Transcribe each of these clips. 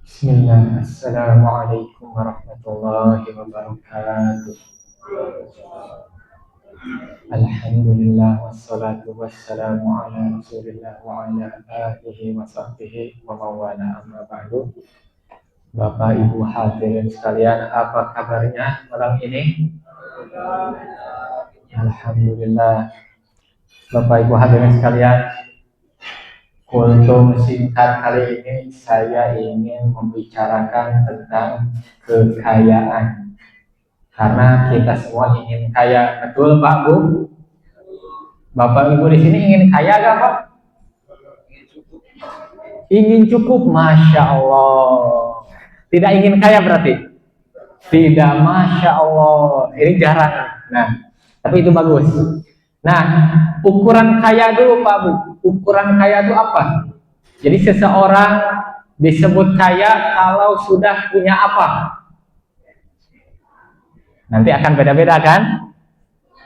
Bismillah, Assalamualaikum warahmatullahi wabarakatuh. Alhamdulillah, wassalatu wassalamu ala rasulillah wa ala alihi wa sahbihi wa mawala amma ba'du. Bapak Ibu hadirin sekalian, apa kabarnya malam ini? Alhamdulillah. Bapak Ibu hadirin sekalian, kultum singkat kali ini saya ingin membicarakan tentang kekayaan. Karena kita semua ingin kaya, betul Pak Bu? Bapak Ibu di sini ingin kaya gak Pak? Ingin cukup, Masya Allah. Tidak ingin kaya berarti? Tidak, Masya Allah. Ini jarang. Nah, tapi itu bagus. Nah, ukuran kaya dulu Pak Bu. Ukuran kaya itu apa? Jadi seseorang disebut kaya kalau sudah punya apa? Nanti akan beda-beda kan?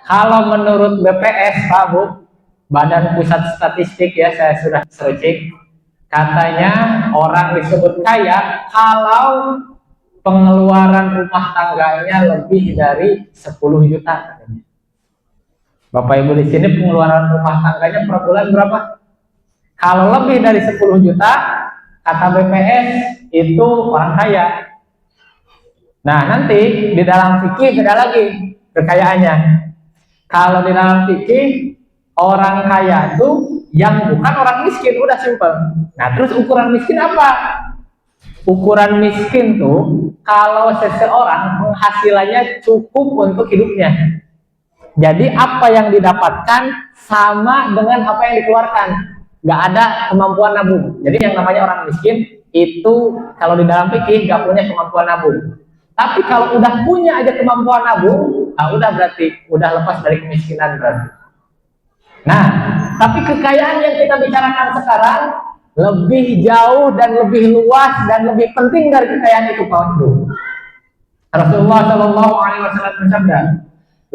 Kalau menurut BPS Pak Bu, Badan Pusat Statistik ya, saya sudah searching, katanya orang disebut kaya kalau pengeluaran rumah tangganya lebih dari 10 juta. Bapak Ibu di sini pengeluaran rumah tangganya per bulan berapa? Kalau lebih dari 10 juta, kata BPS itu orang kaya. Nah, nanti di dalam fikih beda lagi kekayaannya. Kalau di dalam fikih, orang kaya itu yang bukan orang miskin, udah simpel. Nah, terus ukuran miskin apa? Ukuran miskin tuh kalau seseorang penghasilannya cukup untuk hidupnya. Jadi apa yang didapatkan sama dengan apa yang dikeluarkan. Nggak ada kemampuan nabung. Jadi yang namanya orang miskin itu kalau di dalam fikih nggak punya kemampuan nabung. Tapi kalau udah punya aja kemampuan nabung, nah udah berarti udah lepas dari kemiskinan berarti. Nah, tapi kekayaan yang kita bicarakan sekarang lebih jauh dan lebih luas dan lebih penting dari kekayaan itu, Pak Bro. Rasulullah Shallallahu Alaihi Wasallam bersabda,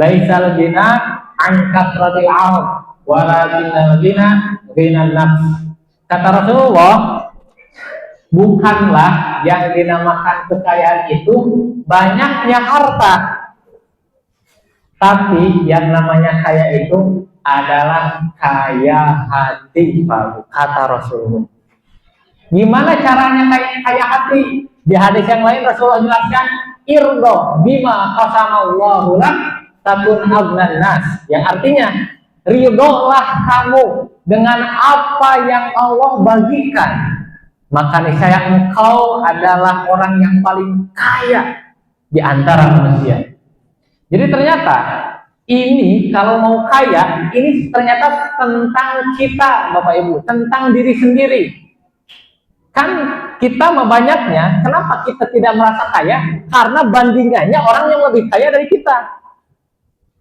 "Laisal ghina an kathratil 'arab, walakinnal ghina ghinan nafs." Kata Rasulullah, bukanlah yang dinamakan kekayaan itu banyaknya harta, tapi yang namanya kaya itu adalah kaya hati, Pak, kata Rasulullah. Gimana caranya kaya hati? Di hadis yang lain Rasulullah jelaskan, irdo bima qasamallahu lak takun abnan nas, yang artinya ridholah kamu dengan apa yang Allah bagikan, maka niscaya engkau adalah orang yang paling kaya di antara manusia. Jadi ternyata ini kalau mau kaya, ini ternyata tentang kita Bapak Ibu, tentang diri sendiri. Kan kita banyaknya, kenapa kita tidak merasa kaya? Karena bandingannya orang yang lebih kaya dari kita.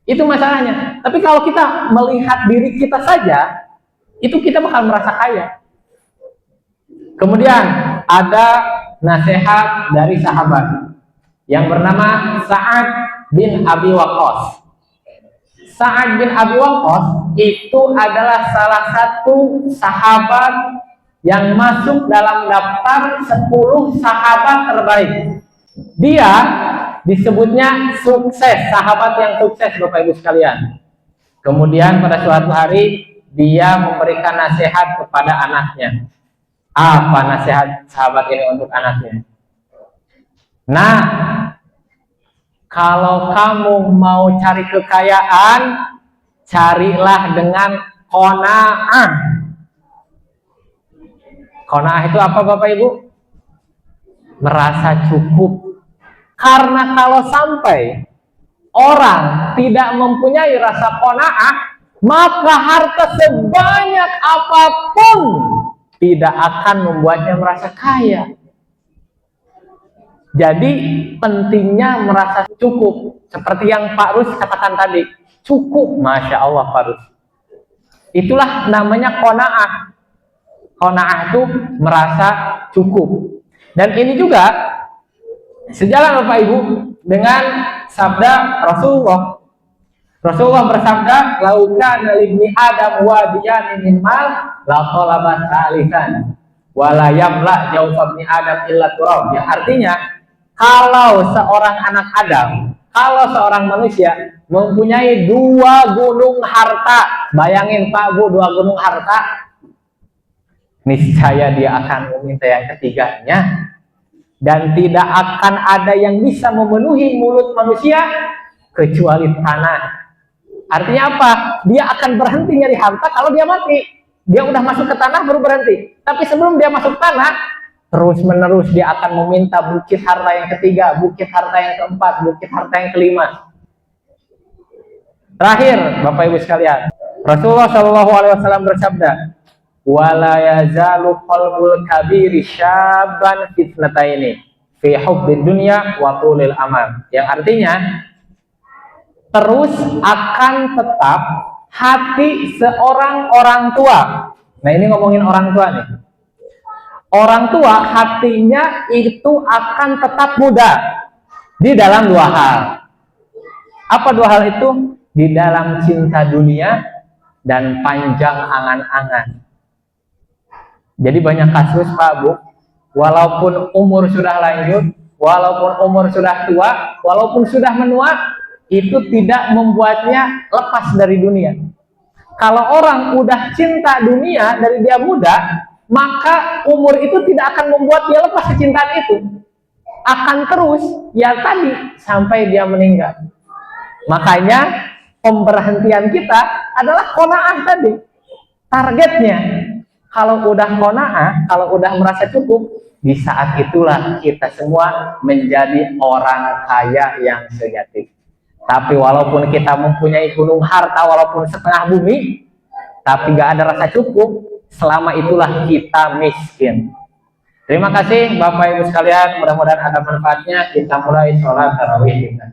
Itu masalahnya. Tapi kalau kita melihat diri kita saja, itu kita bakal merasa kaya. Kemudian ada nasihat dari sahabat yang bernama Sa'ad bin Abi Waqqas. Sa'ad bin Abi Waqqas itu adalah salah satu sahabat yang masuk dalam daftar 10 sahabat terbaik. Dia disebutnya sukses, sahabat yang sukses Bapak Ibu sekalian. Kemudian pada suatu hari dia memberikan nasihat kepada anaknya. Apa nasihat sahabat ini untuk anaknya? Nah, kalau kamu mau cari kekayaan, carilah dengan qanaah. Qanaah itu apa Bapak Ibu? Merasa cukup. Karena kalau sampai orang tidak mempunyai rasa qanaah, maka harta sebanyak apapun tidak akan membuatnya merasa kaya. Jadi pentingnya merasa cukup. Seperti yang Pak Rus katakan tadi, cukup, Masya Allah Pak Rus. Itulah namanya qanaah. Qanaah itu merasa cukup. Dan ini juga sejalan Bapak Ibu dengan sabda Rasulullah. Rasulullah bersabda, "Lau kana libni Adam wadiyan min mal, la talaba salisan." wala yamla jawfa ibni Adam illa turab. Yang artinya kalau seorang anak Adam, kalau seorang manusia mempunyai 2 gunung harta, bayangin Pak Bu, 2 gunung harta, niscaya dia akan meminta yang ketiganya, dan tidak akan ada yang bisa memenuhi mulut manusia kecuali tanah. Artinya apa? Dia akan berhenti nyari harta kalau dia mati. Dia udah masuk ke tanah baru berhenti. Tapi sebelum dia masuk tanah, terus menerus dia akan meminta bukit harta yang ketiga, bukit harta yang keempat, bukit harta yang kelima. Terakhir, Bapak Ibu sekalian, Rasulullah Shallallahu Alaihi Wasallam bersabda, wala yazalu qalbul kabiri syaban fitnataini fi hubbid dunya wa tulil amal. Yang artinya terus akan tetap hati seorang orang tua. Nah, ini ngomongin orang tua nih. Orang tua hatinya itu akan tetap muda di dalam 2 hal. Apa 2 hal itu? Di dalam cinta dunia dan panjang angan-angan. Jadi banyak kasus Pak Bu, walaupun umur sudah lanjut, walaupun umur sudah tua, walaupun sudah menua, itu tidak membuatnya lepas dari dunia. Kalau orang udah cinta dunia dari dia muda, maka umur itu tidak akan membuat dia lepas kecintaan itu. Akan terus, ya tadi, sampai dia meninggal. Makanya, pemberhentian kita adalah qanaah tadi. Targetnya, kalau udah qanaah, kalau udah merasa cukup, di saat itulah kita semua menjadi orang kaya yang sejati. Tapi walaupun kita mempunyai gunung harta, walaupun setengah bumi, tapi gak ada rasa cukup, selama itulah kita miskin. Terima kasih Bapak Ibu sekalian, mudah-mudahan ada manfaatnya. Kita mulai sholat tarawih kita.